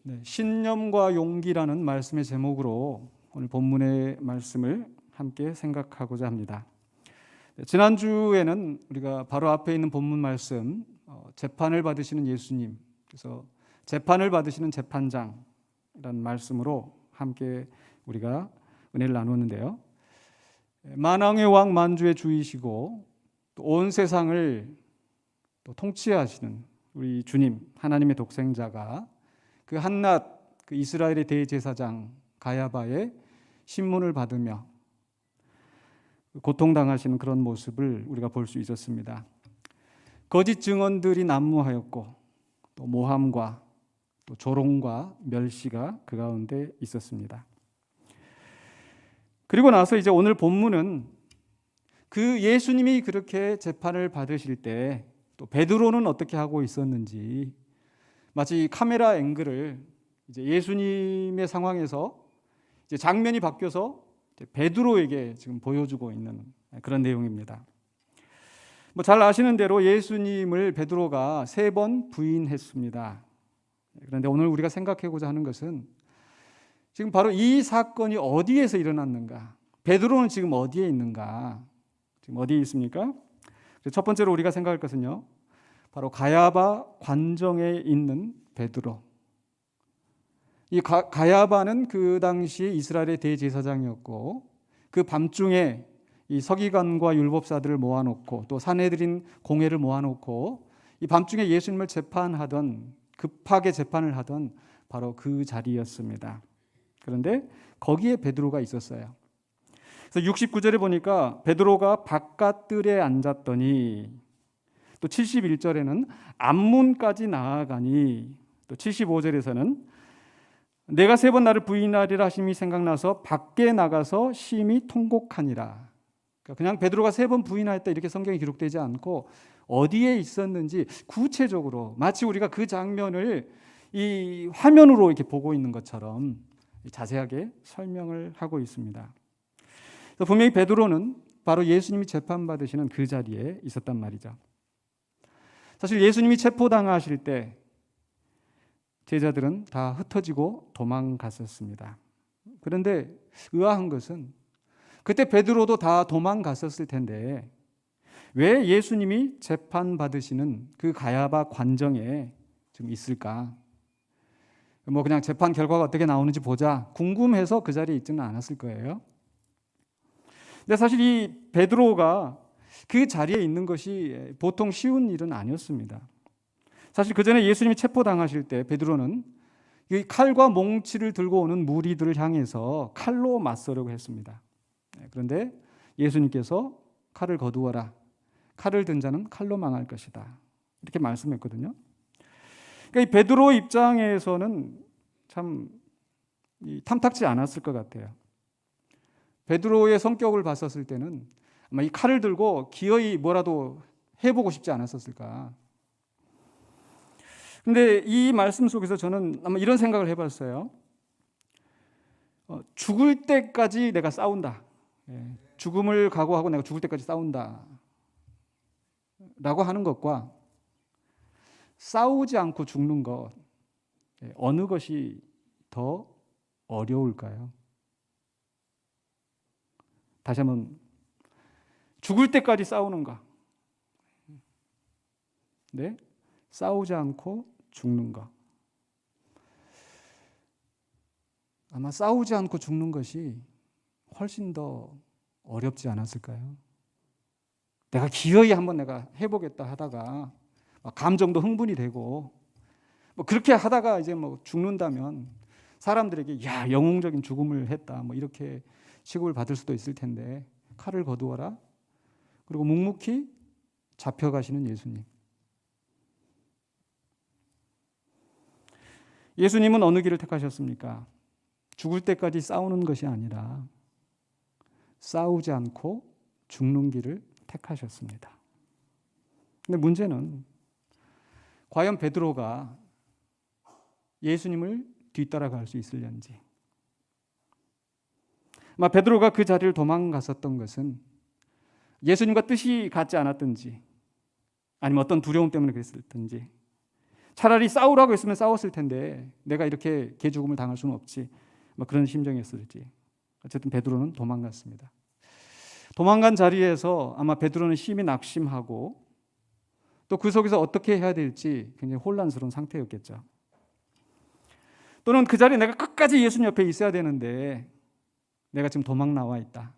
네, 신념과 용기라는 말씀의 제목으로 오늘 본문의 말씀을 함께 생각하고자 합니다. 지난주에는 우리가 바로 앞에 있는 본문 말씀, 재판을 받으시는 예수님, 그래서 재판을 받으시는 재판장이라는 말씀으로 함께 우리가 은혜를 나누었는데요. 만왕의 왕 만주의 주이시고 또 온 세상을 또 통치하시는 우리 주님, 하나님의 독생자가 그 한낱 그 이스라엘의 대제사장 가야바의 신문을 받으며 고통당하시는 그런 모습을 우리가 볼 수 있었습니다. 거짓 증언들이 난무하였고 또 모함과 또 조롱과 멸시가 그 가운데 있었습니다. 그리고 나서 이제 오늘 본문은 그 예수님이 그렇게 재판을 받으실 때 또 베드로는 어떻게 하고 있었는지, 마치 카메라 앵글을 이제 예수님의 상황에서 이제 장면이 바뀌어서 이제 베드로에게 지금 보여주고 있는 그런 내용입니다. 잘 아시는 대로 예수님을 베드로가 3번 부인했습니다. 그런데 오늘 우리가 생각해보자 하는 것은 지금 바로 이 사건이 어디에서 일어났는가? 베드로는 지금 어디에 있는가? 지금 어디에 있습니까? 첫 번째로 우리가 생각할 것은요, 바로 가야바 관정에 있는 베드로. 이 가야바는 그 당시 이스라엘의 대제사장이었고, 그 밤중에 이 서기관과 율법사들을 모아놓고 또 산헤드린 공회를 모아놓고 이 밤중에 예수님을 재판하던, 급하게 재판을 하던 바로 그 자리였습니다. 그런데 거기에 베드로가 있었어요. 그래서 69절에 보니까 베드로가 바깥들에 앉았더니, 또 71절에는 앞문까지 나아가니, 또 75절에서는 내가 3번 나를 부인하리라 하심이 생각나서 밖에 나가서 심히 통곡하니라. 그냥 베드로가 3번 부인하였다 이렇게 성경에 기록되지 않고 어디에 있었는지 구체적으로 마치 우리가 그 장면을 이 화면으로 이렇게 보고 있는 것처럼 자세하게 설명을 하고 있습니다. 분명히 베드로는 바로 예수님이 재판받으시는 그 자리에 있었단 말이죠. 사실 예수님이 체포당하실 때 제자들은 다 흩어지고 도망갔었습니다. 그런데 의아한 것은 그때 베드로도 다 도망갔었을 텐데 왜 예수님이 재판받으시는 그 가야바 관정에 지금 있을까? 그냥 재판 결과가 어떻게 나오는지 보자 궁금해서 그 자리에 있지는 않았을 거예요. 근데 사실 이 베드로가 그 자리에 있는 것이 보통 쉬운 일은 아니었습니다. 사실 그 전에 예수님이 체포당하실 때 베드로는 이 칼과 몽치를 들고 오는 무리들을 향해서 칼로 맞서려고 했습니다. 그런데 예수님께서 칼을 거두어라. 칼을 든 자는 칼로 망할 것이다. 이렇게 말씀했거든요. 그러니까 이 베드로 입장에서는 참 탐탁지 않았을 것 같아요. 베드로의 성격을 봤었을 때는 아마 이 칼을 들고 기어이 뭐라도 해보고 싶지 않았었을까. 근데 이 말씀 속에서 저는 아마 이런 생각을 해봤어요. 죽을 때까지 내가 싸운다. 죽음을 각오하고 내가 죽을 때까지 싸운다. 라고 하는 것과 싸우지 않고 죽는 것, 어느 것이 더 어려울까요? 다시 한번, 죽을 때까지 싸우는가? 네? 싸우지 않고 죽는 것. 아마 싸우지 않고 죽는 것이 훨씬 더 어렵지 않았을까요? 내가 기어이 한번 내가 해보겠다 하다가 감정도 흥분이 되고 그렇게 하다가 이제 죽는다면 사람들에게 야, 영웅적인 죽음을 했다 이렇게 취급을 받을 수도 있을 텐데 칼을 거두어라. 그리고 묵묵히 잡혀가시는 예수님. 예수님은 어느 길을 택하셨습니까? 죽을 때까지 싸우는 것이 아니라 싸우지 않고 죽는 길을 택하셨습니다. 근데 문제는 과연 베드로가 예수님을 뒤따라갈 수 있을는지. 아마 베드로가 그 자리를 도망갔었던 것은 예수님과 뜻이 같지 않았든지 아니면 어떤 두려움 때문에 그랬을든지 차라리 싸우라고 했으면 싸웠을 텐데 내가 이렇게 개죽음을 당할 수는 없지. 뭐 그런 심정이었을지. 어쨌든 베드로는 도망갔습니다. 도망간 자리에서 아마 베드로는 심히 낙심하고 또 그 속에서 어떻게 해야 될지 굉장히 혼란스러운 상태였겠죠. 또는 그 자리에 내가 끝까지 예수님 옆에 있어야 되는데 내가 지금 도망 나와 있다.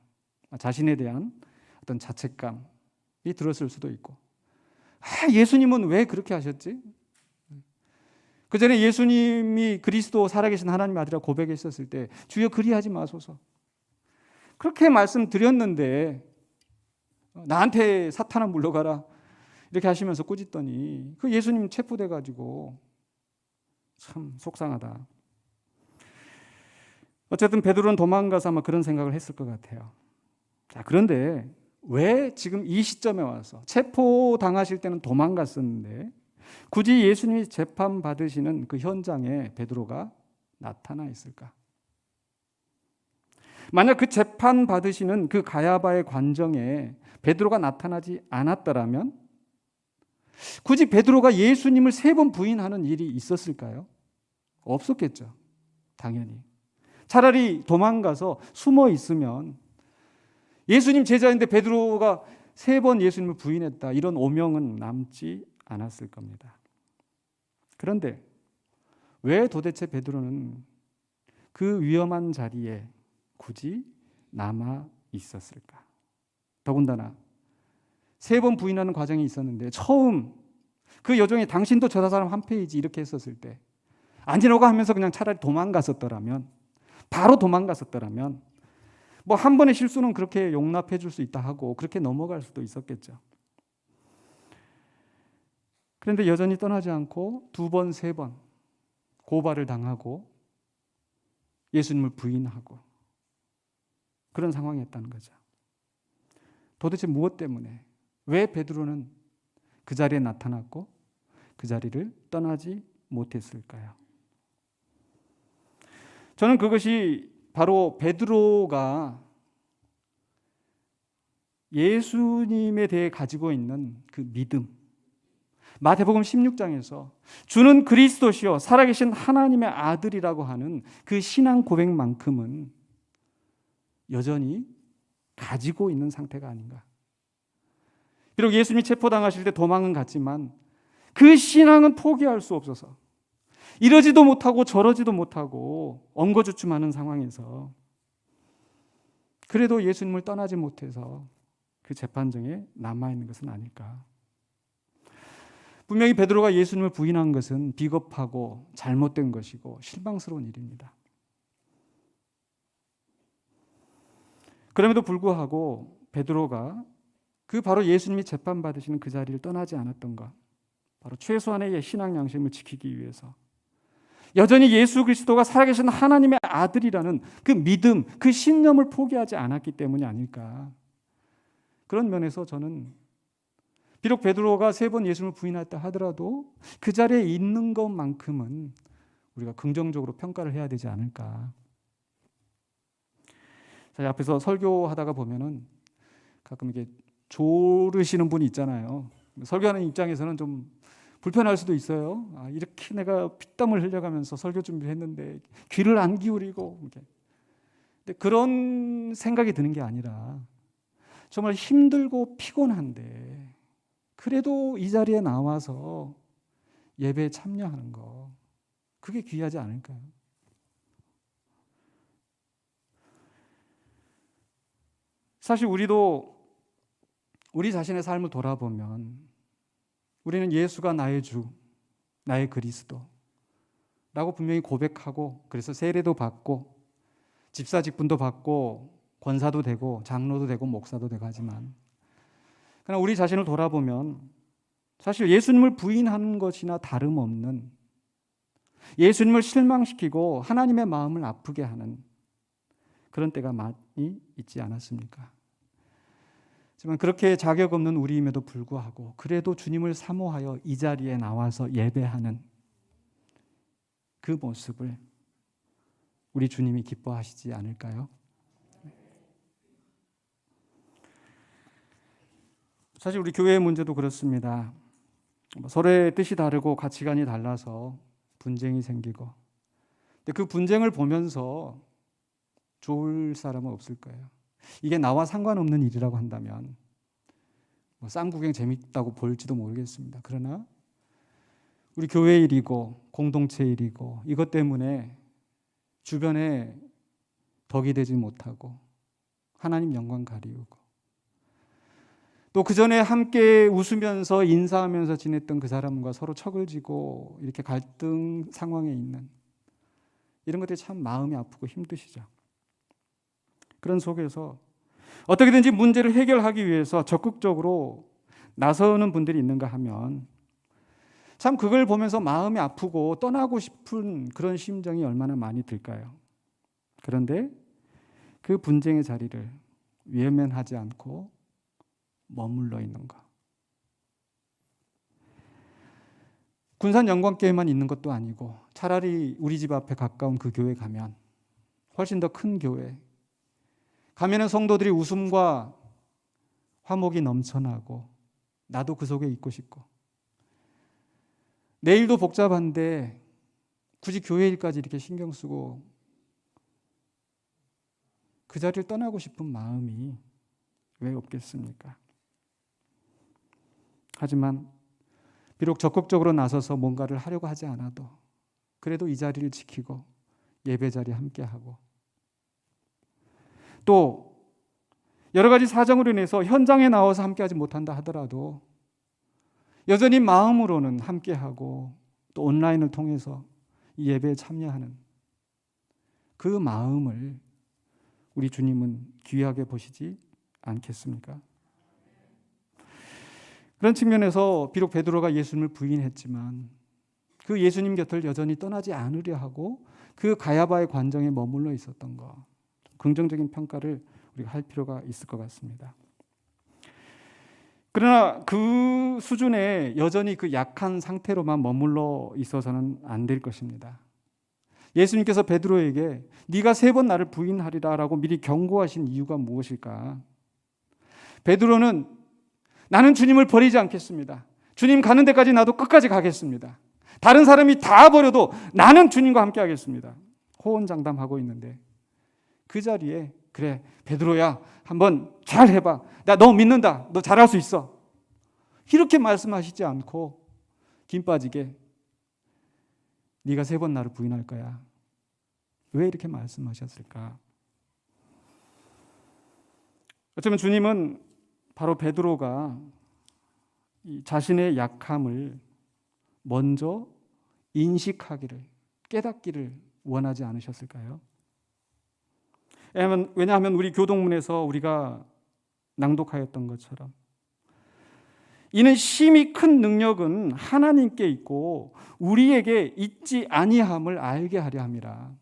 자신에 대한 어떤 자책감이 들었을 수도 있고, 예수님은 왜 그렇게 하셨지? 그 전에 예수님이 그리스도 살아계신 하나님의 아들이라고 고백했었을 때 주여 그리하지 마소서 그렇게 말씀드렸는데 나한테 사탄아 물러가라 이렇게 하시면서 꾸짖더니 그 예수님 체포돼 가지고 참 속상하다. 어쨌든 베드로는 도망가서 아마 그런 생각을 했을 것 같아요. 자, 그런데 왜 지금 이 시점에 와서 체포당하실 때는 도망갔었는데 굳이 예수님이 재판받으시는 그 현장에 베드로가 나타나 있을까? 만약 그 재판받으시는 그 가야바의 관정에 베드로가 나타나지 않았더라면 굳이 베드로가 예수님을 3번 부인하는 일이 있었을까요? 없었겠죠. 당연히. 차라리 도망가서 숨어 있으면 예수님 제자인데 베드로가 3번 예수님을 부인했다. 이런 오명은 남지 않았을 겁니다. 그런데 왜 도대체 베드로는 그 위험한 자리에 굳이 남아 있었을까? 더군다나 3번 부인하는 과정이 있었는데 처음 그 여종이 당신도 저 사람 한 페이지 이렇게 했었을 때 아니라고 하면서 그냥 차라리 도망갔었더라면 바로 도망갔었더라면 뭐 한 번의 실수는 그렇게 용납해 줄 수 있다 하고 그렇게 넘어갈 수도 있었겠죠. 그런데 여전히 떠나지 않고 2번, 3번 고발을 당하고 예수님을 부인하고 그런 상황이었다는 거죠. 도대체 무엇 때문에 왜 베드로는 그 자리에 나타났고 그 자리를 떠나지 못했을까요? 저는 그것이 바로 베드로가 예수님에 대해 가지고 있는 그 믿음, 마태복음 16장에서 주는 그리스도시요 살아계신 하나님의 아들이라고 하는 그 신앙 고백만큼은 여전히 가지고 있는 상태가 아닌가. 비록 예수님이 체포당하실 때 도망은 갔지만 그 신앙은 포기할 수 없어서 이러지도 못하고 저러지도 못하고 엉거주춤하는 상황에서 그래도 예수님을 떠나지 못해서 그 재판정에 남아있는 것은 아닐까. 분명히 베드로가 예수님을 부인한 것은 비겁하고 잘못된 것이고 실망스러운 일입니다. 그럼에도 불구하고 베드로가 그 바로 예수님이 재판받으시는 그 자리를 떠나지 않았던 것, 바로 최소한의 신앙 양심을 지키기 위해서 여전히 예수 그리스도가 살아계신 하나님의 아들이라는 그 믿음, 그 신념을 포기하지 않았기 때문이 아닐까. 그런 면에서 저는 비록 베드로가 3번 예수님을 부인했다 하더라도 그 자리에 있는 것만큼은 우리가 긍정적으로 평가를 해야 되지 않을까. 자, 앞에서 설교하다가 보면은 가끔 이게 조르시는 분이 있잖아요. 설교하는 입장에서는 좀 불편할 수도 있어요. 이렇게 내가 피땀을 흘려가면서 설교 준비를 했는데 귀를 안 기울이고 이렇게. 근데 그런 생각이 드는 게 아니라 정말 힘들고 피곤한데 그래도 이 자리에 나와서 예배에 참여하는 거 그게 귀하지 않을까요? 사실 우리도 우리 자신의 삶을 돌아보면 우리는 예수가 나의 주, 나의 그리스도라고 분명히 고백하고 그래서 세례도 받고 집사 직분도 받고 권사도 되고 장로도 되고 목사도 되고 하지만 그러나 우리 자신을 돌아보면 사실 예수님을 부인하는 것이나 다름없는 예수님을 실망시키고 하나님의 마음을 아프게 하는 그런 때가 많이 있지 않았습니까? 하지만 그렇게 자격 없는 우리임에도 불구하고 그래도 주님을 사모하여 이 자리에 나와서 예배하는 그 모습을 우리 주님이 기뻐하시지 않을까요? 사실 우리 교회의 문제도 그렇습니다. 서로의 뜻이 다르고 가치관이 달라서 분쟁이 생기고, 근데 그 분쟁을 보면서 좋을 사람은 없을 거예요. 이게 나와 상관없는 일이라고 한다면 쌈 구경 재밌다고 볼지도 모르겠습니다. 그러나 우리 교회 일이고 공동체 일이고 이것 때문에 주변에 덕이 되지 못하고 하나님 영광 가리우고, 또 그 전에 함께 웃으면서 인사하면서 지냈던 그 사람과 서로 척을 지고 이렇게 갈등 상황에 있는 이런 것들이 참 마음이 아프고 힘드시죠. 그런 속에서 어떻게든지 문제를 해결하기 위해서 적극적으로 나서는 분들이 있는가 하면 참 그걸 보면서 마음이 아프고 떠나고 싶은 그런 심정이 얼마나 많이 들까요? 그런데 그 분쟁의 자리를 외면하지 않고 머물러 있는 것. 군산 영광교회만 있는 것도 아니고 차라리 우리 집 앞에 가까운 그 교회 가면, 훨씬 더 큰 교회 가면은 성도들이 웃음과 화목이 넘쳐나고 나도 그 속에 있고 싶고, 내일도 복잡한데 굳이 교회 일까지 이렇게 신경 쓰고 그 자리를 떠나고 싶은 마음이 왜 없겠습니까? 하지만 비록 적극적으로 나서서 뭔가를 하려고 하지 않아도 그래도 이 자리를 지키고 예배 자리에 함께하고, 또 여러 가지 사정으로 인해서 현장에 나와서 함께하지 못한다 하더라도 여전히 마음으로는 함께하고 또 온라인을 통해서 이 예배에 참여하는 그 마음을 우리 주님은 귀하게 보시지 않겠습니까? 그런 측면에서 비록 베드로가 예수님을 부인했지만 그 예수님 곁을 여전히 떠나지 않으려 하고 그 가야바의 관정에 머물러 있었던 것, 긍정적인 평가를 우리가 할 필요가 있을 것 같습니다. 그러나 그 수준에 여전히 그 약한 상태로만 머물러 있어서는 안 될 것입니다. 예수님께서 베드로에게 네가 3번 나를 부인하리라 라고 미리 경고하신 이유가 무엇일까? 베드로는 나는 주님을 버리지 않겠습니다. 주님 가는 데까지 나도 끝까지 가겠습니다. 다른 사람이 다 버려도 나는 주님과 함께 하겠습니다. 호언장담하고 있는데 그 자리에 그래 베드로야 한번 잘 해봐. 나 너 믿는다. 너 잘할 수 있어. 이렇게 말씀하시지 않고 김 빠지게 네가 3번 나를 부인할 거야. 왜 이렇게 말씀하셨을까? 어쩌면 주님은 바로 베드로가 이 자신의 약함을 먼저 인식하기를, 깨닫기를 원하지 않으셨을까요? 왜냐하면 우리 교동문에서 우리가 낭독하였던 것처럼 이는 심히 큰 능력은 하나님께 있고 우리에게 있지 아니함을 알게 하려 함이라.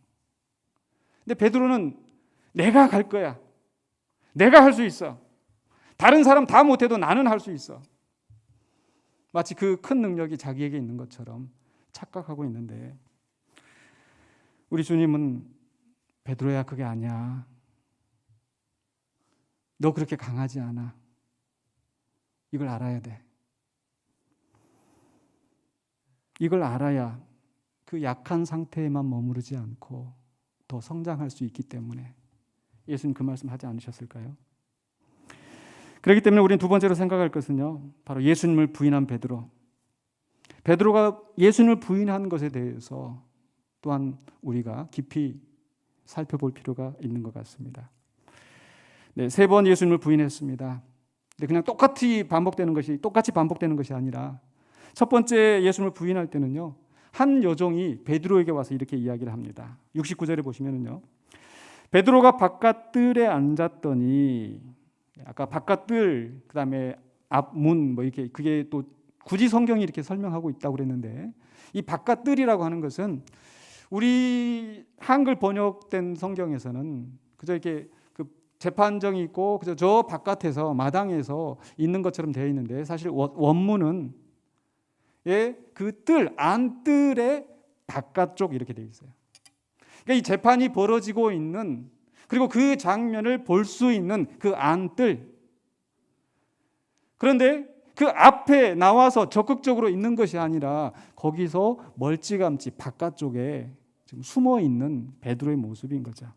근데 베드로는 내가 갈 거야. 내가 할 수 있어. 다른 사람 다 못해도 나는 할 수 있어. 마치 그 큰 능력이 자기에게 있는 것처럼 착각하고 있는데 우리 주님은 베드로야 그게 아니야. 너 그렇게 강하지 않아. 이걸 알아야 돼. 이걸 알아야 그 약한 상태에만 머무르지 않고 더 성장할 수 있기 때문에 예수님 그 말씀 하지 않으셨을까요? 그렇기 때문에 우리는 두 번째로 생각할 것은요, 바로 예수님을 부인한 베드로. 베드로가 예수님을 부인한 것에 대해서 또한 우리가 깊이 살펴볼 필요가 있는 것 같습니다. 네, 3번 예수님을 부인했습니다. 근데 그냥 똑같이 반복되는 것이 아니라 첫 번째 예수님을 부인할 때는요, 한 여종이 베드로에게 와서 이렇게 이야기를 합니다. 69절에 보시면은요, 베드로가 바깥뜰에 앉았더니, 아까 바깥뜰, 그 다음에 앞문, 이렇게 그게 또 굳이 성경이 이렇게 설명하고 있다고 그랬는데, 이 바깥뜰이라고 하는 것은 우리 한글 번역된 성경에서는 그저 이렇게 그 재판정이 있고 그저 저 바깥에서 마당에서 있는 것처럼 되어 있는데, 사실 원문은 그 뜰, 안뜰의 바깥쪽 이렇게 되어 있어요. 그러니까 이 재판이 벌어지고 있는, 그리고 그 장면을 볼 수 있는 그 안뜰. 그런데 그 앞에 나와서 적극적으로 있는 것이 아니라 거기서 멀찌감치 바깥쪽에 지금 숨어 있는 베드로의 모습인 거죠.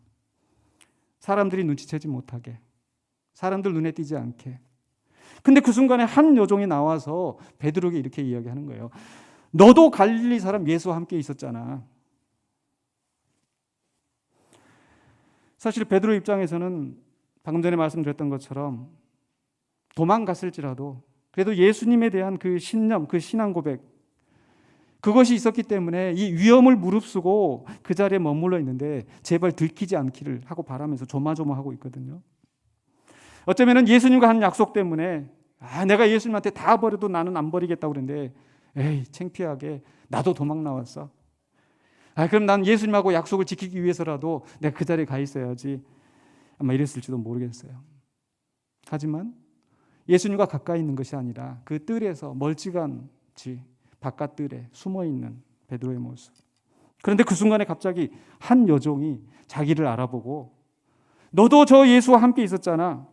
사람들이 눈치채지 못하게, 사람들 눈에 띄지 않게. 근데 그 순간에 한 여종이 나와서 베드로에게 이렇게 이야기하는 거예요. 너도 갈릴리 사람 예수와 함께 있었잖아. 사실 베드로 입장에서는 방금 전에 말씀드렸던 것처럼 도망갔을지라도 그래도 예수님에 대한 그 신념, 그 신앙 고백, 그것이 있었기 때문에 이 위험을 무릅쓰고 그 자리에 머물러 있는데 제발 들키지 않기를 하고 바라면서 조마조마하고 있거든요. 어쩌면 예수님과 한 약속 때문에 내가 예수님한테 다 버려도 나는 안 버리겠다고 그랬는데 에이 창피하게 나도 도망 나왔어. 그럼 난 예수님하고 약속을 지키기 위해서라도 내가 그 자리에 가 있어야지. 아마 이랬을지도 모르겠어요. 하지만 예수님과 가까이 있는 것이 아니라 그 뜰에서 멀찌감치 바깥 뜰에 숨어 있는 베드로의 모습. 그런데 그 순간에 갑자기 한 여종이 자기를 알아보고 너도 저 예수와 함께 있었잖아.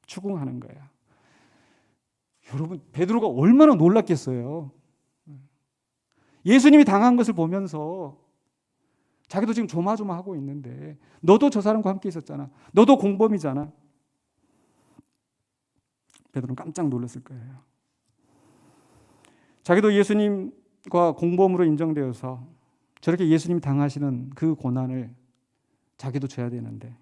추궁하는 거야. 여러분, 베드로가 얼마나 놀랐겠어요. 예수님이 당한 것을 보면서 자기도 지금 조마조마하고 있는데 너도 저 사람과 함께 있었잖아. 너도 공범이잖아. 베드로는 깜짝 놀랐을 거예요. 자기도 예수님과 공범으로 인정되어서 저렇게 예수님이 당하시는 그 고난을 자기도 져야 되는데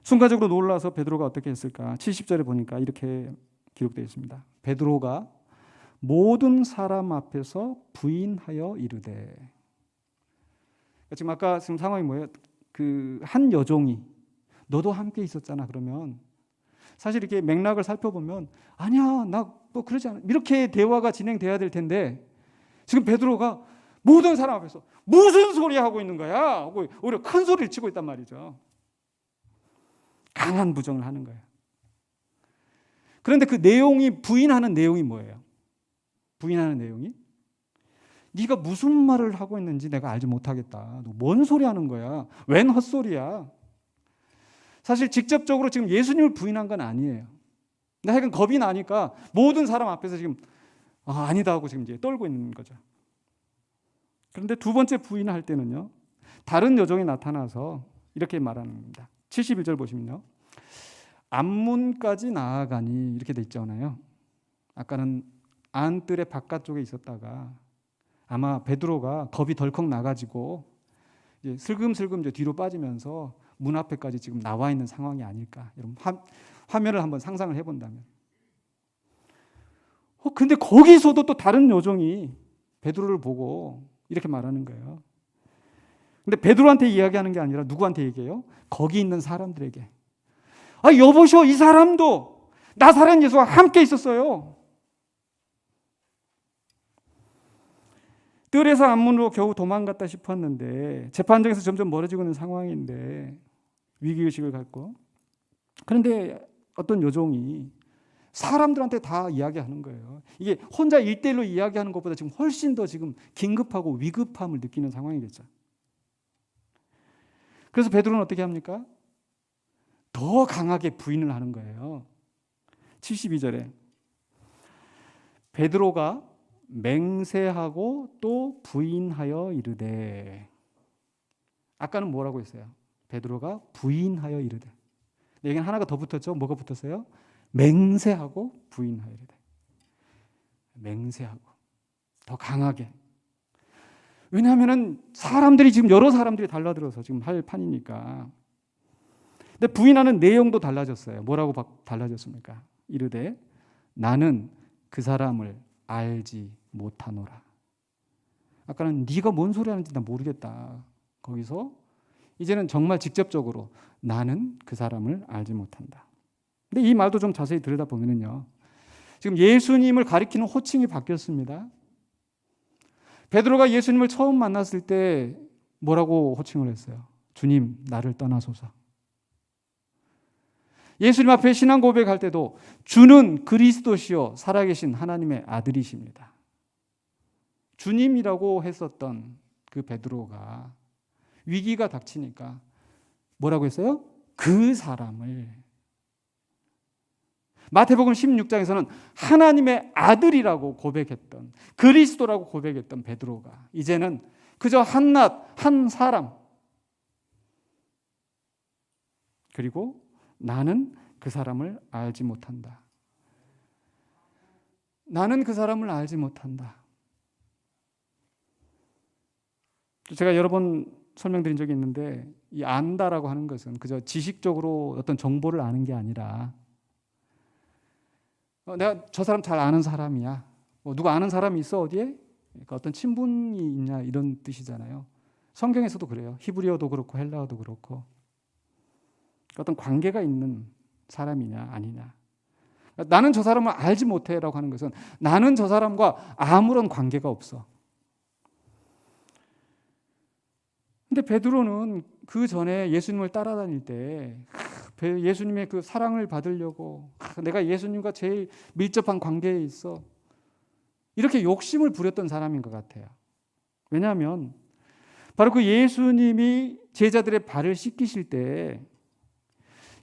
순간적으로 놀라서 베드로가 어떻게 했을까? 70절에 보니까 이렇게 기록되어 있습니다. 베드로가 모든 사람 앞에서 부인하여 이르되. 지금 아까 지금 상황이 뭐예요? 그 한 여종이 너도 함께 있었잖아. 그러면 사실 이렇게 맥락을 살펴보면 아니야, 나 뭐 그러지 않아. 이렇게 대화가 진행돼야 될 텐데 지금 베드로가 모든 사람 앞에서 무슨 소리 하고 있는 거야? 하고 오히려 큰 소리를 치고 있단 말이죠. 강한 부정을 하는 거예요. 그런데 그 내용이 부인하는 내용이 뭐예요? 부인하는 내용이 네가 무슨 말을 하고 있는지 내가 알지 못하겠다. 너 뭔 소리 하는 거야? 웬 헛소리야? 사실 직접적으로 지금 예수님을 부인한 건 아니에요. 근데 하여간 겁이 나니까 모든 사람 앞에서 지금 아니다 하고 지금 이제 떨고 있는 거죠. 그런데 두 번째 부인할 때는요. 다른 여종이 나타나서 이렇게 말하는 겁니다. 71절 보시면요. 안문까지 나아가니 이렇게 돼 있잖아요. 아까는 안뜰의 바깥쪽에 있었다가 아마 베드로가 겁이 덜컥 나가지고 이제 슬금슬금 이제 뒤로 빠지면서 문 앞에까지 지금 나와 있는 상황이 아닐까. 여러분 화면을 한번 상상을 해본다면. 근데 거기서도 또 다른 여종이 베드로를 보고 이렇게 말하는 거예요. 근데 베드로한테 이야기하는 게 아니라 누구한테 얘기해요? 거기 있는 사람들에게. 여보시오, 이 사람도 나사렛 예수와 함께 있었어요. 뜰에서 안문으로 겨우 도망갔다 싶었는데 재판정에서 점점 멀어지고 있는 상황인데 위기의식을 갖고 그런데 어떤 여종이 사람들한테 다 이야기하는 거예요. 이게 혼자 1대1로 이야기하는 것보다 지금 훨씬 더 지금 긴급하고 위급함을 느끼는 상황이겠죠. 그래서 베드로는 어떻게 합니까? 더 강하게 부인을 하는 거예요. 72절에 베드로가 맹세하고 또 부인하여 이르되. 아까는 뭐라고 했어요? 베드로가 부인하여 이르되. 여기는 하나가 더 붙었죠? 뭐가 붙었어요? 맹세하고 부인하여 이르되. 맹세하고 더 강하게. 왜냐하면 사람들이 지금 여러 사람들이 달라들어서 지금 할 판이니까. 근데 부인하는 내용도 달라졌어요. 뭐라고 달라졌습니까? 이르되 나는 그 사람을 알지 못하노라. 아까는 네가 뭔 소리 하는지 나 모르겠다. 거기서 이제는 정말 직접적으로 나는 그 사람을 알지 못한다. 근데 이 말도 좀 자세히 들여다보면요. 지금 예수님을 가리키는 호칭이 바뀌었습니다. 베드로가 예수님을 처음 만났을 때 뭐라고 호칭을 했어요? 주님, 나를 떠나소서. 예수님 앞에 신앙 고백할 때도 주는 그리스도시요 살아계신 하나님의 아들이십니다. 주님이라고 했었던 그 베드로가 위기가 닥치니까 뭐라고 했어요? 그 사람을. 마태복음 16장에서는 하나님의 아들이라고 고백했던, 그리스도라고 고백했던 베드로가 이제는 그저 한낱 한 사람, 그리고 나는 그 사람을 알지 못한다. 나는 그 사람을 알지 못한다. 제가 여러 번 설명드린 적이 있는데, 이 안다라고 하는 것은 그저 지식적으로 어떤 정보를 아는 게 아니라 내가 저 사람 잘 아는 사람이야. 누가 아는 사람이 있어 어디에? 그러니까 어떤 친분이 있냐 이런 뜻이잖아요. 성경에서도 그래요. 히브리어도 그렇고 헬라어도 그렇고 어떤 관계가 있는 사람이냐 아니냐. 나는 저 사람을 알지 못해라고 하는 것은 나는 저 사람과 아무런 관계가 없어. 근데 베드로는 그 전에 예수님을 따라다닐 때 예수님의 그 사랑을 받으려고 내가 예수님과 제일 밀접한 관계에 있어, 이렇게 욕심을 부렸던 사람인 것 같아요. 왜냐하면 바로 그 예수님이 제자들의 발을 씻기실 때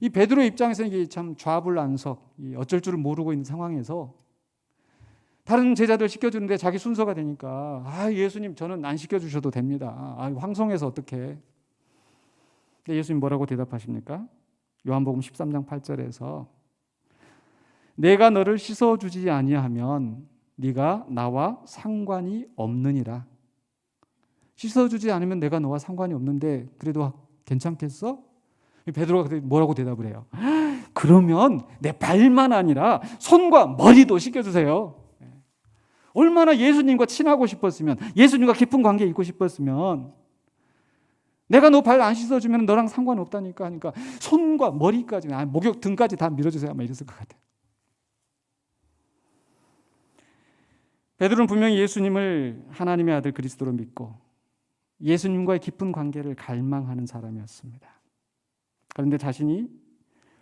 이 베드로 입장에서는 이게 참 좌불안석, 어쩔 줄을 모르고 있는 상황에서 다른 제자들 시켜주는데 자기 순서가 되니까 예수님 저는 안 시켜주셔도 됩니다. 황송해서 어떡해. 근데 예수님 뭐라고 대답하십니까? 요한복음 13장 8절에서 내가 너를 씻어주지 아니하면 네가 나와 상관이 없느니라. 씻어주지 않으면 내가 너와 상관이 없는데 그래도 괜찮겠어? 베드로가 뭐라고 대답을 해요? 그러면 내 발만 아니라 손과 머리도 씻겨주세요. 얼마나 예수님과 친하고 싶었으면, 예수님과 깊은 관계에 있고 싶었으면 내가 너 발 안 씻어주면 너랑 상관없다니까 하니까 손과 머리까지, 목욕 등까지 다 밀어주세요 아마 이랬을 것 같아요. 베드로는 분명히 예수님을 하나님의 아들 그리스도로 믿고 예수님과의 깊은 관계를 갈망하는 사람이었습니다. 그런데 자신이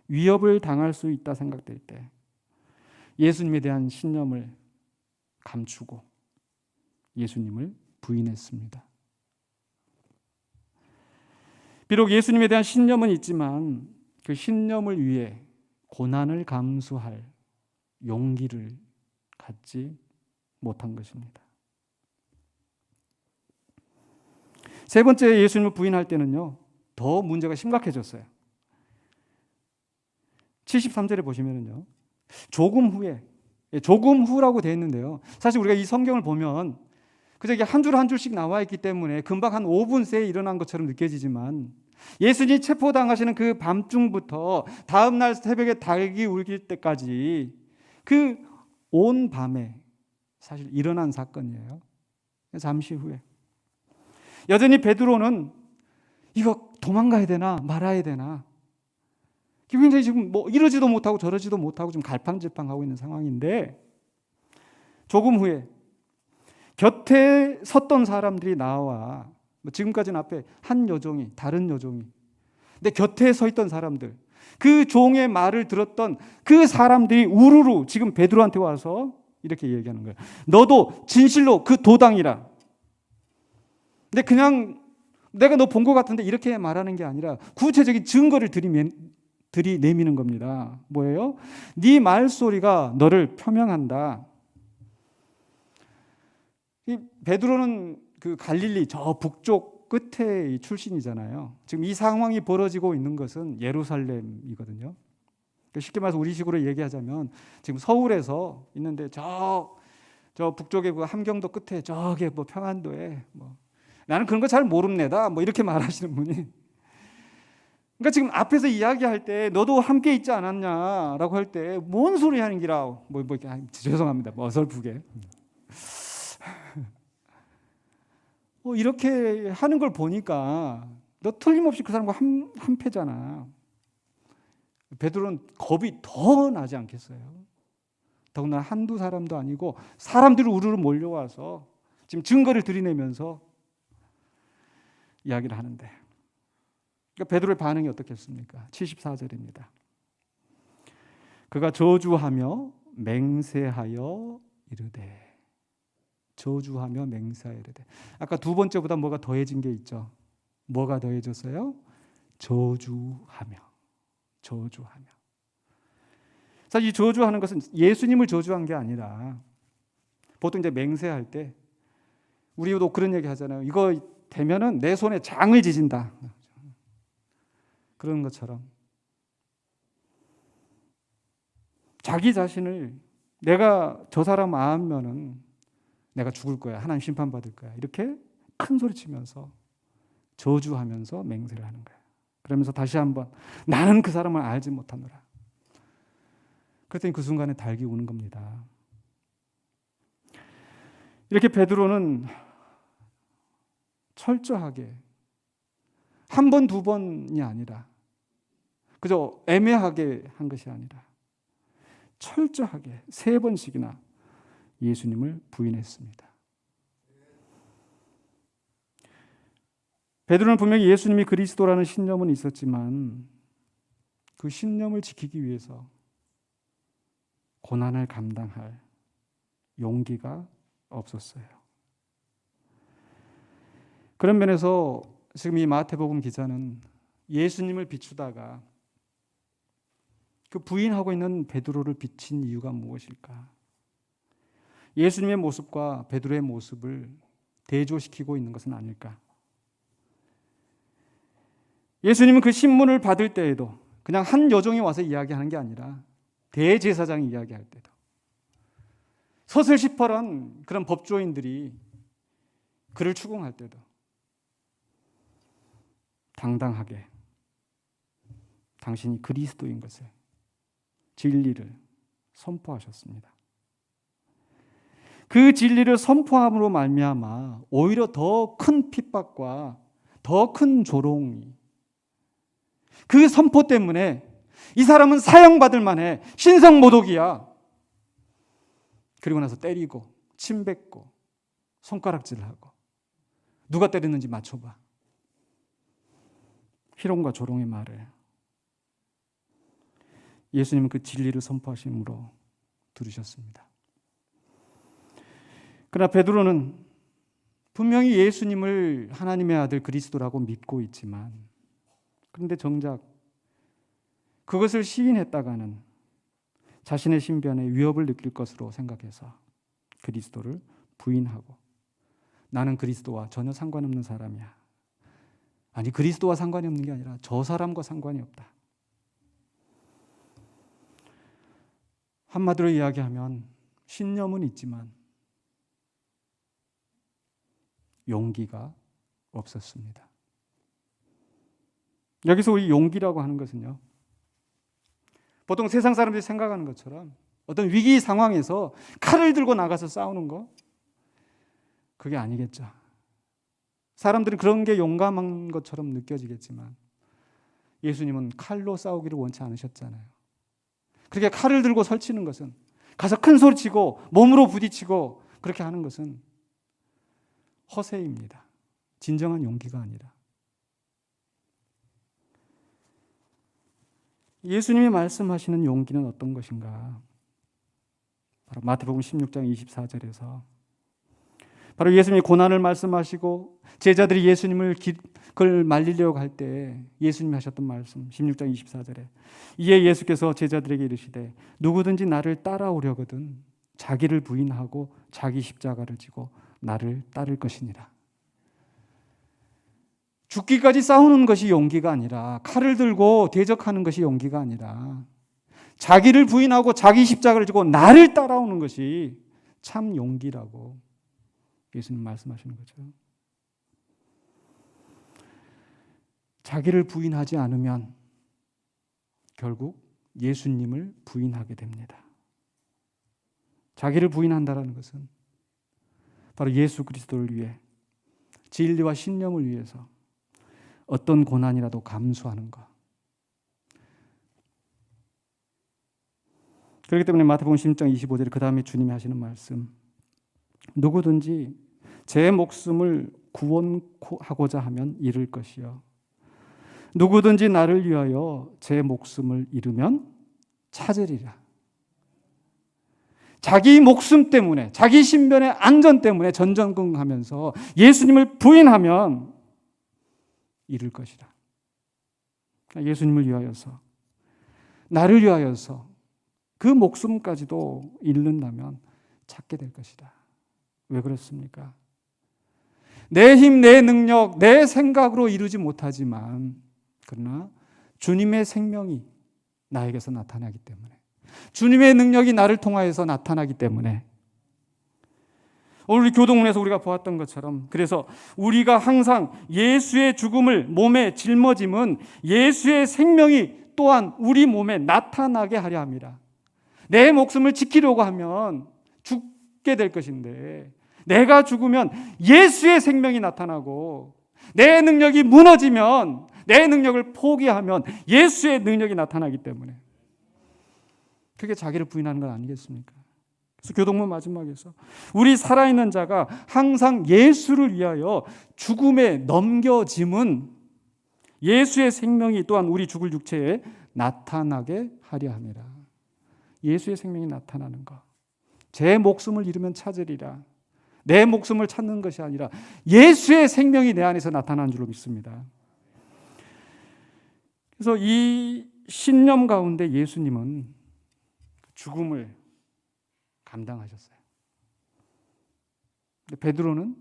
위협을 당할 수 있다 생각될 때 예수님에 대한 신념을 감추고 예수님을 부인했습니다. 비록 예수님에 대한 신념은 있지만 그 신념을 위해 고난을 감수할 용기를 갖지 못한 것입니다. 세 번째 예수님을 부인할 때는요, 더 문제가 심각해졌어요. 73절에 보시면은요, 조금 후라고 되어 있는데요. 사실 우리가 이 성경을 보면 그저 이게 한 줄 한 줄씩 나와 있기 때문에 금방 한 5분 새에 일어난 것처럼 느껴지지만 예수님이 체포당하시는 그 밤중부터 다음 날 새벽에 닭이 울릴 때까지 그 온 밤에 사실 일어난 사건이에요. 잠시 후에 여전히 베드로는 이거 도망가야 되나 말아야 되나 굉장히 지금 이러지도 못하고 저러지도 못하고 좀 갈팡질팡하고 있는 상황인데, 조금 후에 곁에 섰던 사람들이 나와 지금까지는 앞에 한 여종이 다른 여종이, 근데 곁에 서 있던 사람들, 그 종의 말을 들었던 그 사람들이 우르르 지금 베드로한테 와서 이렇게 얘기하는 거예요. 너도 진실로 그 도당이라. 근데 그냥 내가 너 본 것 같은데 이렇게 말하는 게 아니라 구체적인 증거를 들이내미는 겁니다. 뭐예요? 네 말소리가 너를 표명한다. 이 베드로는 그 갈릴리 저 북쪽 끝에 출신이잖아요. 지금 이 상황이 벌어지고 있는 것은 예루살렘이거든요. 쉽게 말해서 우리식으로 얘기하자면 지금 서울에서 있는데 저 북쪽에 그 함경도 끝에 저기 평안도에 나는 그런 거 잘 모릅니다. 이렇게 말하시는 분이. 그러니까 지금 앞에서 이야기할 때 너도 함께 있지 않았냐라고 할 때 뭔 소리 하는 기라 죄송합니다. 어설프게. 이렇게 하는 걸 보니까 너 틀림없이 그 사람과 한패잖아. 베드로는 겁이 더 나지 않겠어요? 더군다나 한두 사람도 아니고 사람들이 우르르 몰려와서 지금 증거를 들이내면서 이야기를 하는데, 그러니까 베드로의 반응이 어떻겠습니까? 74절입니다. 그가 저주하며 맹세하여 이르되. 저주하며 맹세하여 이르되. 아까 두 번째보다 뭐가 더해진 게 있죠? 뭐가 더해졌어요? 저주하며. 사실 이 저주하는 것은 예수님을 저주한 게 아니라 보통 이제 맹세할 때 우리도 그런 얘기 하잖아요. 이거 되면은 내 손에 장을 지진다. 그런 것처럼 자기 자신을 내가 저 사람 알면은 내가 죽을 거야. 하나님 심판받을 거야. 이렇게 큰 소리 치면서 저주하면서 맹세를 하는 거야. 그러면서 다시 한번 나는 그 사람을 알지 못하노라. 그랬더니 그 순간에 닭이 우는 겁니다. 이렇게 베드로는 철저하게 한 번, 두 번이 아니라 그저 애매하게 한 것이 아니라 철저하게 3번씩이나 예수님을 부인했습니다. 베드로는 분명히 예수님이 그리스도라는 신념은 있었지만 그 신념을 지키기 위해서 고난을 감당할 용기가 없었어요. 그런 면에서 지금 이 마태복음 기자는 예수님을 비추다가 그 부인하고 있는 베드로를 비친 이유가 무엇일까? 예수님의 모습과 베드로의 모습을 대조시키고 있는 것은 아닐까? 예수님은 그 신문을 받을 때에도 그냥 한 여종이 와서 이야기하는 게 아니라 대제사장이 이야기할 때도 서슬시퍼런 그런 법조인들이 그를 추궁할 때도 당당하게 당신이 그리스도인 것을 진리를 선포하셨습니다. 그 진리를 선포함으로 말미암아 오히려 더 큰 핍박과 더 큰 조롱이 그 선포 때문에 이 사람은 사형받을 만해 신성모독이야. 그리고 나서 때리고 침 뱉고 손가락질하고 누가 때렸는지 맞춰봐. 희롱과 조롱의 말을 예수님은 그 진리를 선포하심으로 들으셨습니다. 그러나 베드로는 분명히 예수님을 하나님의 아들 그리스도라고 믿고 있지만 그런데 정작 그것을 시인했다가는 자신의 신변에 위협을 느낄 것으로 생각해서 그리스도를 부인하고 나는 그리스도와 전혀 상관없는 사람이야. 아니 그리스도와 상관이 없는 게 아니라 저 사람과 상관이 없다. 한마디로 이야기하면 신념은 있지만 용기가 없었습니다. 여기서 우리 용기라고 하는 것은요, 보통 세상 사람들이 생각하는 것처럼 어떤 위기 상황에서 칼을 들고 나가서 싸우는 거, 그게 아니겠죠. 사람들은 그런 게 용감한 것처럼 느껴지겠지만 예수님은 칼로 싸우기를 원치 않으셨잖아요. 그렇게 칼을 들고 설치는 것은, 가서 큰 소리 치고 몸으로 부딪히고 그렇게 하는 것은 허세입니다. 진정한 용기가 아니라. 예수님이 말씀하시는 용기는 어떤 것인가? 바로 마태복음 16장 24절에서 바로 예수님이 고난을 말씀하시고 제자들이 예수님을 그걸 말리려고 할 때 예수님이 하셨던 말씀 16장 24절에 이에 예수께서 제자들에게 이르시되 누구든지 나를 따라오려거든 자기를 부인하고 자기 십자가를 지고 나를 따를 것이니라. 죽기까지 싸우는 것이 용기가 아니라, 칼을 들고 대적하는 것이 용기가 아니라 자기를 부인하고 자기 십자가를 지고 나를 따라오는 것이 참 용기라고 예수님 말씀하시는 거죠. 자기를 부인하지 않으면 결국 예수님을 부인하게 됩니다. 자기를 부인한다는 것은 바로 예수 그리스도를 위해, 진리와 신념을 위해서 어떤 고난이라도 감수하는 것. 그렇기 때문에 마태복음 16장 25절에 그 다음에 주님이 하시는 말씀, 누구든지 제 목숨을 구원하고자 하면 잃을 것이요 누구든지 나를 위하여 제 목숨을 잃으면 찾으리라. 자기 목숨 때문에, 자기 신변의 안전 때문에 전전긍긍하면서 예수님을 부인하면 잃을 것이라. 예수님을 위하여서, 나를 위하여서 그 목숨까지도 잃는다면 찾게 될 것이다. 왜 그렇습니까? 내 힘, 내 능력, 내 생각으로 이루지 못하지만 그러나 주님의 생명이 나에게서 나타나기 때문에, 주님의 능력이 나를 통하여서 나타나기 때문에, 오늘 교동문에서 우리가 보았던 것처럼, 그래서 우리가 항상 예수의 죽음을 몸에 짊어짐은 예수의 생명이 또한 우리 몸에 나타나게 하려 합니다. 내 목숨을 지키려고 하면 죽게 될 것인데, 내가 죽으면 예수의 생명이 나타나고, 내 능력이 무너지면, 내 능력을 포기하면 예수의 능력이 나타나기 때문에, 그게 자기를 부인하는 건 아니겠습니까? 그래서 교동문 마지막에서 우리 살아있는 자가 항상 예수를 위하여 죽음에 넘겨짐은 예수의 생명이 또한 우리 죽을 육체에 나타나게 하려 함이라. 예수의 생명이 나타나는 것, 제 목숨을 잃으면 찾으리라, 내 목숨을 찾는 것이 아니라 예수의 생명이 내 안에서 나타나는 줄로 믿습니다. 그래서 이 신념 가운데 예수님은 죽음을 감당하셨어요. 근데 베드로는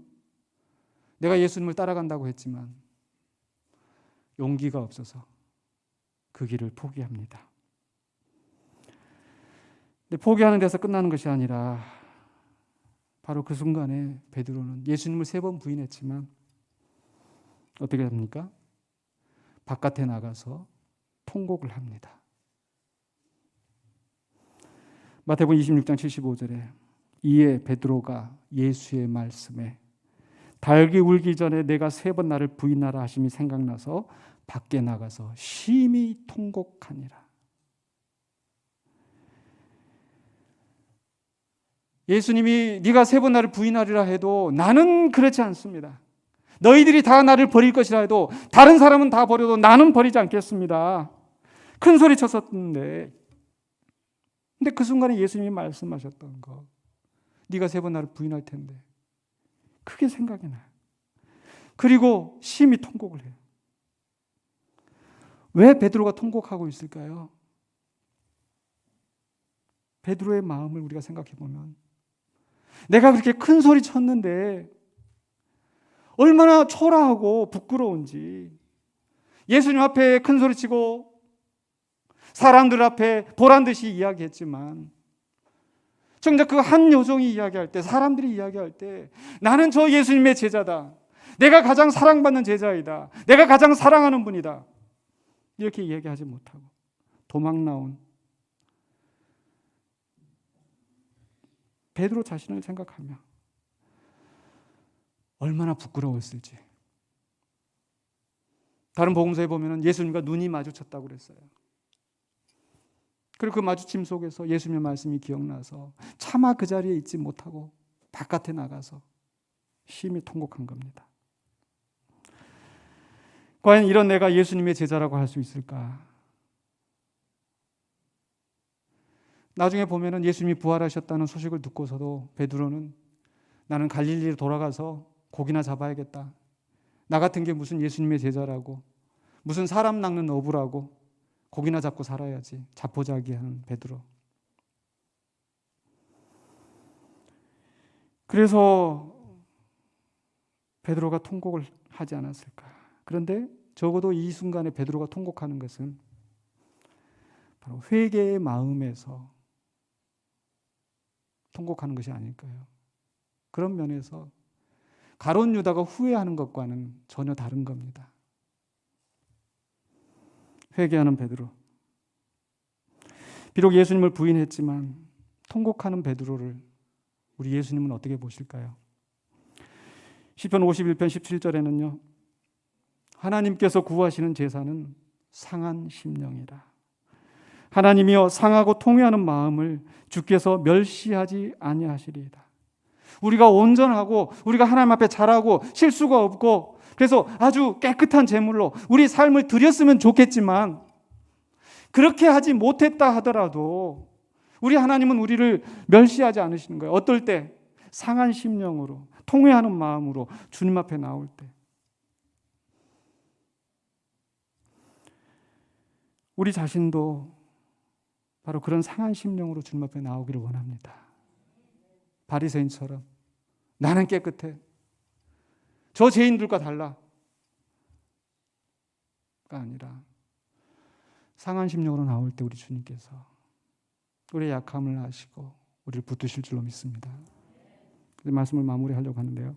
내가 예수님을 따라간다고 했지만 용기가 없어서 그 길을 포기합니다. 근데 포기하는 데서 끝나는 것이 아니라 바로 그 순간에 베드로는 예수님을 3번 부인했지만 어떻게 합니까? 바깥에 나가서 통곡을 합니다. 마태복음 26장 75절에 이에 베드로가 예수의 말씀에 닭이 울기 전에 내가 3번 나를 부인하라 하심이 생각나서 밖에 나가서 심히 통곡하니라. 예수님이 네가 3번 나를 부인하리라 해도 나는 그렇지 않습니다. 너희들이 다 나를 버릴 것이라 해도, 다른 사람은 다 버려도 나는 버리지 않겠습니다. 큰 소리 쳤었는데, 근데 그 순간에 예수님이 말씀하셨던 거, 네가 3번 나를 부인할 텐데, 그게 생각이 나요. 그리고 심히 통곡을 해요. 왜 베드로가 통곡하고 있을까요? 베드로의 마음을 우리가 생각해 보면, 내가 그렇게 큰 소리 쳤는데 얼마나 초라하고 부끄러운지, 예수님 앞에 큰 소리 치고 사람들 앞에 보란듯이 이야기했지만, 정작 그 한 여종이 이야기할 때, 사람들이 이야기할 때, 나는 저 예수님의 제자다, 내가 가장 사랑받는 제자이다, 내가 가장 사랑하는 분이다, 이렇게 얘기하지 못하고 도망 나온 베드로 자신을 생각하며 얼마나 부끄러웠을지. 다른 복음서에 보면 예수님과 눈이 마주쳤다고 그랬어요. 그리고 그 마주침 속에서 예수님의 말씀이 기억나서 차마 그 자리에 있지 못하고 바깥에 나가서 심히 통곡한 겁니다. 과연 이런 내가 예수님의 제자라고 할 수 있을까? 나중에 보면은 예수님이 부활하셨다는 소식을 듣고서도 베드로는 나는 갈릴리로 돌아가서 고기나 잡아야겠다, 나 같은 게 무슨 예수님의 제자라고, 무슨 사람 낚는 어부라고, 고기나 잡고 살아야지, 자포자기하는 베드로. 그래서 베드로가 통곡을 하지 않았을까? 그런데 적어도 이 순간에 베드로가 통곡하는 것은 바로 회개의 마음에서 통곡하는 것이 아닐까요? 그런 면에서 가룟 유다가 후회하는 것과는 전혀 다른 겁니다. 회개하는 베드로. 비록 예수님을 부인했지만 통곡하는 베드로를 우리 예수님은 어떻게 보실까요? 시편 51편 17절에는요. 하나님께서 구하시는 제사는 상한 심령이라. 하나님이여 상하고 통회하는 마음을 주께서 멸시하지 아니하시리이다. 우리가 온전하고 우리가 하나님 앞에 잘하고 실수가 없고 그래서 아주 깨끗한 제물로 우리 삶을 드렸으면 좋겠지만, 그렇게 하지 못했다 하더라도 우리 하나님은 우리를 멸시하지 않으시는 거예요. 어떨 때? 상한 심령으로, 통회하는 마음으로 주님 앞에 나올 때. 우리 자신도 바로 그런 상한 심령으로 주님 앞에 나오기를 원합니다. 바리새인처럼 나는 깨끗해, 저 죄인들과 달라가 아니라 상한 심령으로 나올 때 우리 주님께서 우리의 약함을 아시고 우리를 붙드실 줄로 믿습니다. 말씀을 마무리하려고 하는데요.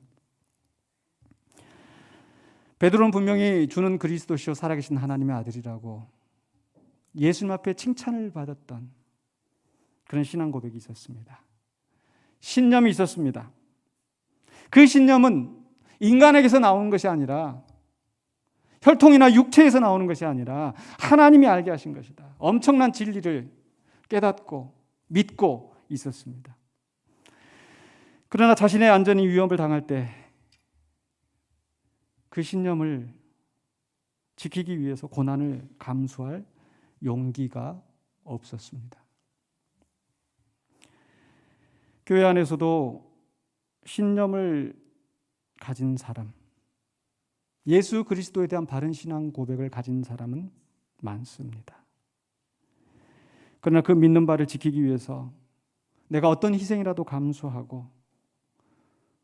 베드로는 분명히 주는 그리스도시요 살아계신 하나님의 아들이라고 예수님 앞에 칭찬을 받았던 그런 신앙 고백이 있었습니다. 신념이 있었습니다. 그 신념은 인간에게서 나오는 것이 아니라, 혈통이나 육체에서 나오는 것이 아니라 하나님이 알게 하신 것이다. 엄청난 진리를 깨닫고 믿고 있었습니다. 그러나 자신의 안전이 위협을 당할 때 그 신념을 지키기 위해서 고난을 감수할 용기가 없었습니다. 교회 안에서도 신념을 가진 사람, 예수 그리스도에 대한 바른 신앙 고백을 가진 사람은 많습니다. 그러나 그 믿는 바를 지키기 위해서 내가 어떤 희생이라도 감수하고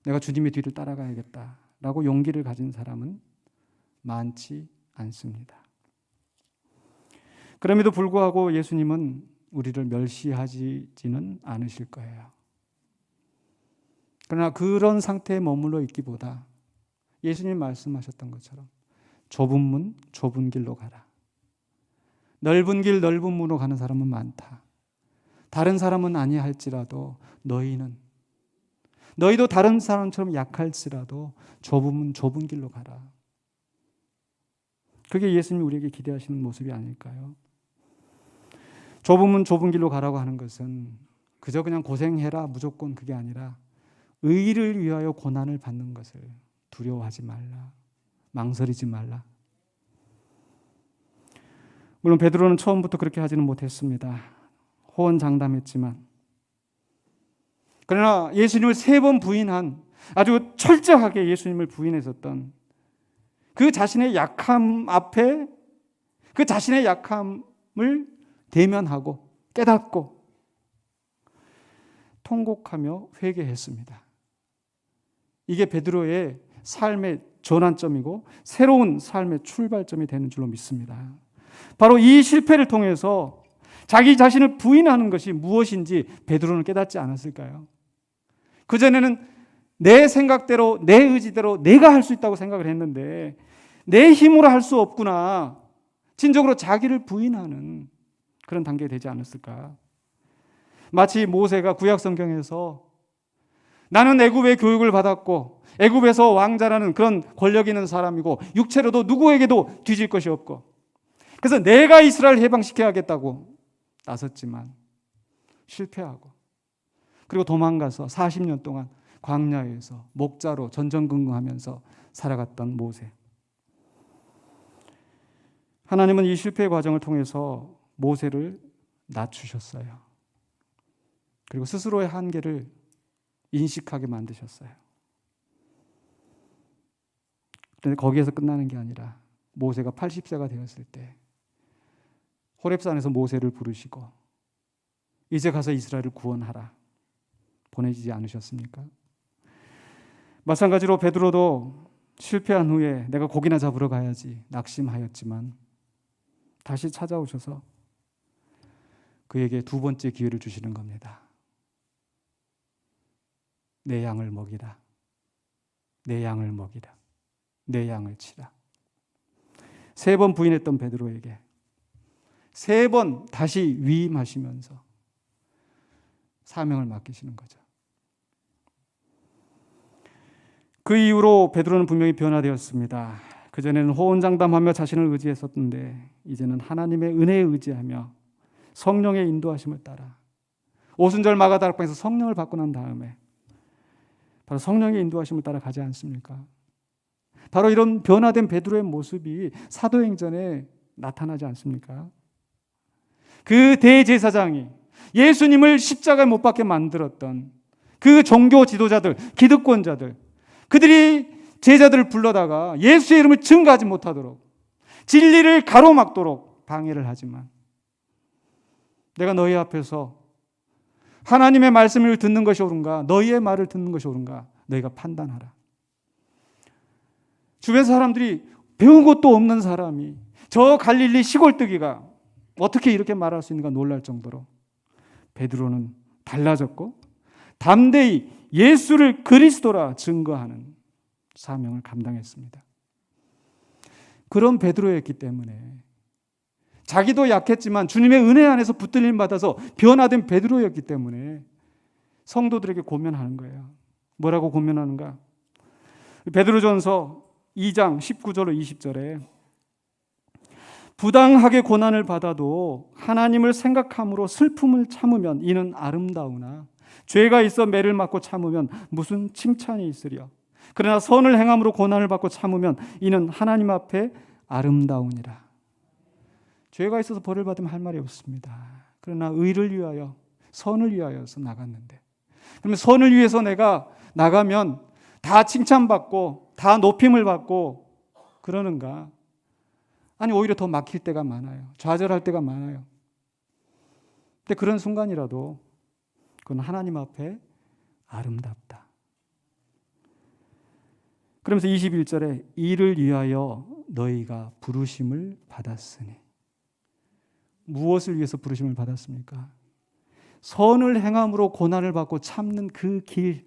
내가 주님의 뒤를 따라가야겠다라고 용기를 가진 사람은 많지 않습니다. 그럼에도 불구하고 예수님은 우리를 멸시하지는 않으실 거예요. 그러나 그런 상태에 머물러 있기보다 예수님 말씀하셨던 것처럼 좁은 문, 좁은 길로 가라. 넓은 길, 넓은 문으로 가는 사람은 많다. 다른 사람은 아니할지라도 너희도 다른 사람처럼 약할지라도 좁은 문, 좁은 길로 가라. 그게 예수님이 우리에게 기대하시는 모습이 아닐까요? 좁은 문, 좁은 길로 가라고 하는 것은 그저 그냥 고생해라 무조건 그게 아니라 의를 위하여 고난을 받는 것을 두려워하지 말라, 망설이지 말라. 물론 베드로는 처음부터 그렇게 하지는 못했습니다. 호언장담했지만, 그러나 예수님을 3번 부인한, 아주 철저하게 예수님을 부인했었던 그 자신의 약함 앞에 그 자신의 약함을 대면하고 깨닫고 통곡하며 회개했습니다. 이게 베드로의 삶의 전환점이고 새로운 삶의 출발점이 되는 줄로 믿습니다. 바로 이 실패를 통해서 자기 자신을 부인하는 것이 무엇인지 베드로는 깨닫지 않았을까요? 그전에는 내 생각대로, 내 의지대로 내가 할 수 있다고 생각을 했는데 내 힘으로 할 수 없구나. 진정으로 자기를 부인하는 그런 단계가 되지 않았을까? 마치 모세가 구약 성경에서 나는 애굽의 교육을 받았고 애굽에서 왕자라는 그런 권력 있는 사람이고 육체로도 누구에게도 뒤질 것이 없고 그래서 내가 이스라엘을 해방시켜야겠다고 나섰지만 실패하고 그리고 도망가서 40년 동안 광야에서 목자로 전전긍긍하면서 살아갔던 모세. 하나님은 이 실패의 과정을 통해서 모세를 낮추셨어요. 그리고 스스로의 한계를 인식하게 만드셨어요. 그런데 거기에서 끝나는 게 아니라 모세가 80세가 되었을 때 호렙산에서 모세를 부르시고 이제 가서 이스라엘을 구원하라 보내지지 않으셨습니까? 마찬가지로 베드로도 실패한 후에 내가 고기나 잡으러 가야지 낙심하였지만 다시 찾아오셔서 그에게 2번째 기회를 주시는 겁니다. 내 양을 먹이라. 내 양을 먹이라. 내 양을 치라. 3번 부인했던 베드로에게 3번 다시 위임하시면서 사명을 맡기시는 거죠. 그 이후로 베드로는 분명히 변화되었습니다. 그전에는 호언장담하며 자신을 의지했었는데 이제는 하나님의 은혜에 의지하며 성령의 인도하심을 따라 오순절 마가다락방에서 성령을 받고 난 다음에 바로 성령의 인도하심을 따라 가지 않습니까? 바로 이런 변화된 베드로의 모습이 사도행전에 나타나지 않습니까? 그 대제사장이 예수님을 십자가에 못 박게 만들었던 그 종교 지도자들, 기득권자들, 그들이 제자들을 불러다가 예수의 이름을 증거하지 못하도록 진리를 가로막도록 방해를 하지만 내가 너희 앞에서 하나님의 말씀을 듣는 것이 옳은가, 너희의 말을 듣는 것이 옳은가, 너희가 판단하라. 주변 사람들이 배운 것도 없는 사람이, 저 갈릴리 시골뜨기가 어떻게 이렇게 말할 수 있는가 놀랄 정도로 베드로는 달라졌고 담대히 예수를 그리스도라 증거하는 사명을 감당했습니다. 그런 베드로였기 때문에, 자기도 약했지만 주님의 은혜 안에서 붙들림 받아서 변화된 베드로였기 때문에 성도들에게 고면하는 거예요. 뭐라고 고면하는가? 베드로전서 2장 19절로 20절에 부당하게 고난을 받아도 하나님을 생각함으로 슬픔을 참으면 이는 아름다우나 죄가 있어 매를 맞고 참으면 무슨 칭찬이 있으랴. 그러나 선을 행함으로 고난을 받고 참으면 이는 하나님 앞에 아름다우니라. 죄가 있어서 벌을 받으면 할 말이 없습니다. 그러나 의를 위하여, 선을 위하여서 나갔는데, 그러면 선을 위해서 내가 나가면 다 칭찬받고 다 높임을 받고 그러는가? 아니, 오히려 더 막힐 때가 많아요. 좌절할 때가 많아요. 근데 그런 순간이라도 그건 하나님 앞에 아름답다. 그러면서 21절에 이를 위하여 너희가 부르심을 받았으니. 무엇을 위해서 부르심을 받았습니까? 선을 행함으로 고난을 받고 참는 그 길,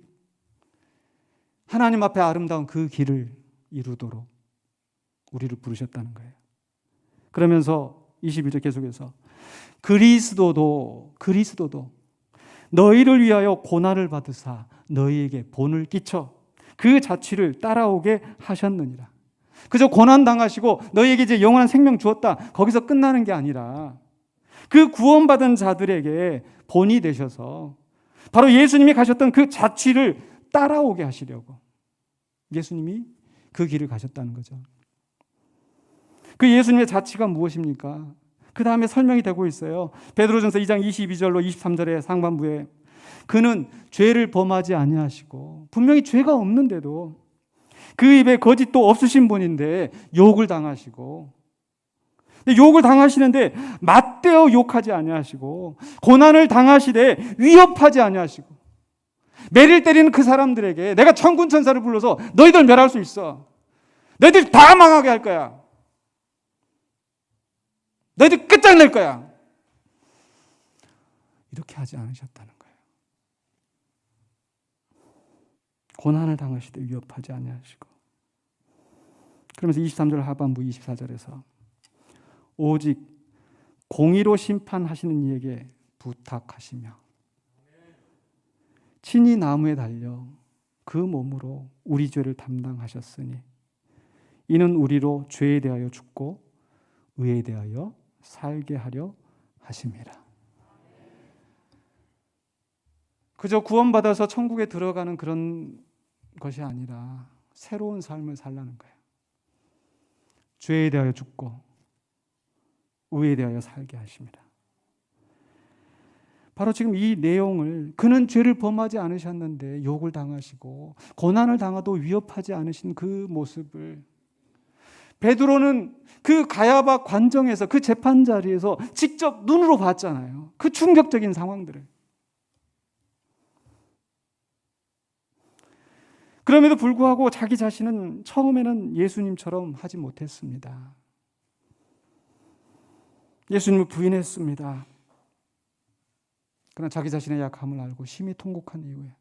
하나님 앞에 아름다운 그 길을 이루도록 우리를 부르셨다는 거예요. 그러면서 21절 계속해서 그리스도도 너희를 위하여 고난을 받으사 너희에게 본을 끼쳐 그 자취를 따라오게 하셨느니라. 그저 고난 당하시고 너희에게 이제 영원한 생명 주었다, 거기서 끝나는 게 아니라 그 구원받은 자들에게 본이 되셔서 바로 예수님이 가셨던 그 자취를 따라오게 하시려고 예수님이 그 길을 가셨다는 거죠. 그 예수님의 자취가 무엇입니까? 그 다음에 설명이 되고 있어요. 베드로전서 2장 22절로 23절의 상반부에 그는 죄를 범하지 아니하시고 분명히 죄가 없는데도 그 입에 거짓도 없으신 분인데 욕을 당하시고, 욕을 당하시는데 맞대어 욕하지 아니하시고 고난을 당하시되 위협하지 아니하시고 매를 때리는 그 사람들에게 내가 천군 천사를 불러서 너희들 멸할 수 있어, 너희들 다 망하게 할 거야, 너희들 끝장낼 거야, 이렇게 하지 않으셨다는 거예요. 고난을 당하시되 위협하지 아니하시고, 그러면서 23절 하반부 24절에서 오직 공의로 심판하시는 이에게 부탁하시며 친히 나무에 달려 그 몸으로 우리 죄를 담당하셨으니 이는 우리로 죄에 대하여 죽고 의에 대하여 살게 하려 하심이라. 그저 구원받아서 천국에 들어가는 그런 것이 아니라 새로운 삶을 살라는 거예요. 죄에 대하여 죽고 의에 대하여 살게 하십니다. 바로 지금 이 내용을, 그는 죄를 범하지 않으셨는데 욕을 당하시고 고난을 당하도 위협하지 않으신 그 모습을 베드로는 그 가야바 관정에서, 그 재판 자리에서 직접 눈으로 봤잖아요. 그 충격적인 상황들을. 그럼에도 불구하고 자기 자신은 처음에는 예수님처럼 하지 못했습니다. 예수님을 부인했습니다. 그러나 자기 자신의 약함을 알고 심히 통곡한 이후에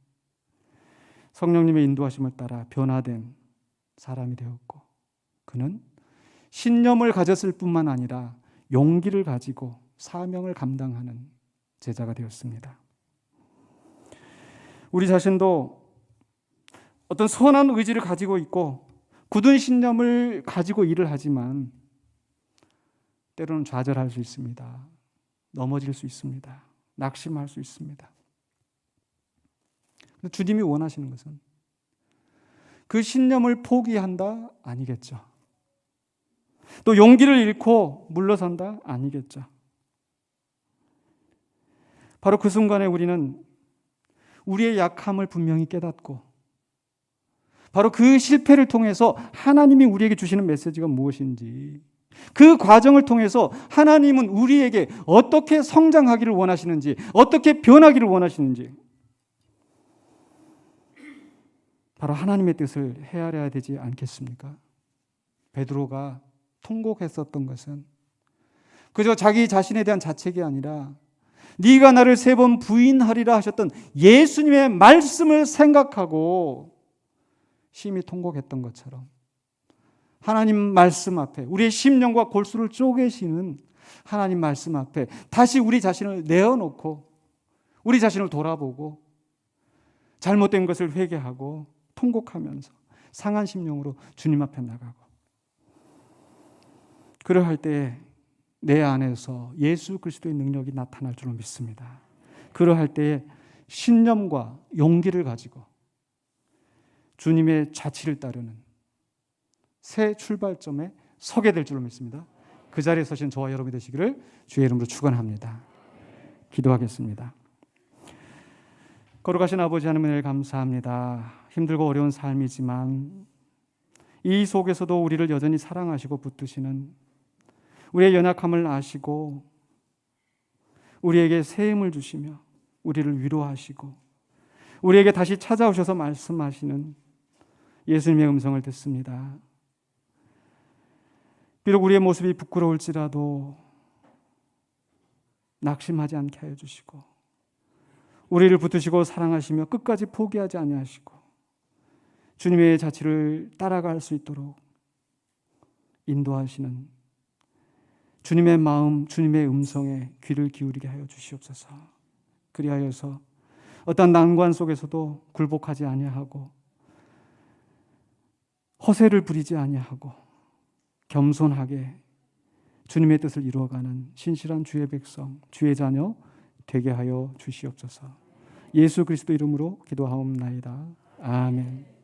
성령님의 인도하심을 따라 변화된 사람이 되었고, 그는 신념을 가졌을 뿐만 아니라 용기를 가지고 사명을 감당하는 제자가 되었습니다. 우리 자신도 어떤 선한 의지를 가지고 있고 굳은 신념을 가지고 일을 하지만 때로는 좌절할 수 있습니다. 넘어질 수 있습니다. 낙심할 수 있습니다. 주님이 원하시는 것은 그 신념을 포기한다? 아니겠죠. 또 용기를 잃고 물러선다? 아니겠죠. 바로 그 순간에 우리는 우리의 약함을 분명히 깨닫고 바로 그 실패를 통해서 하나님이 우리에게 주시는 메시지가 무엇인지, 그 과정을 통해서 하나님은 우리에게 어떻게 성장하기를 원하시는지, 어떻게 변하기를 원하시는지, 바로 하나님의 뜻을 헤아려야 되지 않겠습니까? 베드로가 통곡했었던 것은 그저 자기 자신에 대한 자책이 아니라 네가 나를 3번 부인하리라 하셨던 예수님의 말씀을 생각하고 심히 통곡했던 것처럼 하나님 말씀 앞에 우리의 심령과 골수를 쪼개시는 하나님 말씀 앞에 다시 우리 자신을 내어놓고 우리 자신을 돌아보고 잘못된 것을 회개하고 통곡하면서 상한 심령으로 주님 앞에 나가고, 그러할 때 내 안에서 예수 그리스도의 능력이 나타날 줄로 믿습니다. 그러할 때에 신념과 용기를 가지고 주님의 자치를 따르는 새 출발점에 서게 될 줄로 믿습니다. 그 자리에 서신 저와 여러분이 되시기를 주의 이름으로 축원합니다. 기도하겠습니다. 거룩하신 아버지 하나님 은혜를 감사합니다. 힘들고 어려운 삶이지만 이 속에서도 우리를 여전히 사랑하시고 붙드시는, 우리의 연약함을 아시고 우리에게 새 힘을 주시며 우리를 위로하시고 우리에게 다시 찾아오셔서 말씀하시는 예수님의 음성을 듣습니다. 비록 우리의 모습이 부끄러울지라도 낙심하지 않게 하여 주시고 우리를 붙드시고 사랑하시며 끝까지 포기하지 아니하시고 주님의 자치를 따라갈 수 있도록 인도하시는 주님의 마음, 주님의 음성에 귀를 기울이게 하여 주시옵소서. 그리하여서 어떤 난관 속에서도 굴복하지 아니하고 허세를 부리지 아니하고 겸손하게 주님의 뜻을 이루어가는 신실한 주의 백성, 주의 자녀 되게 하여 주시옵소서. 예수 그리스도 이름으로 기도하옵나이다. 아멘.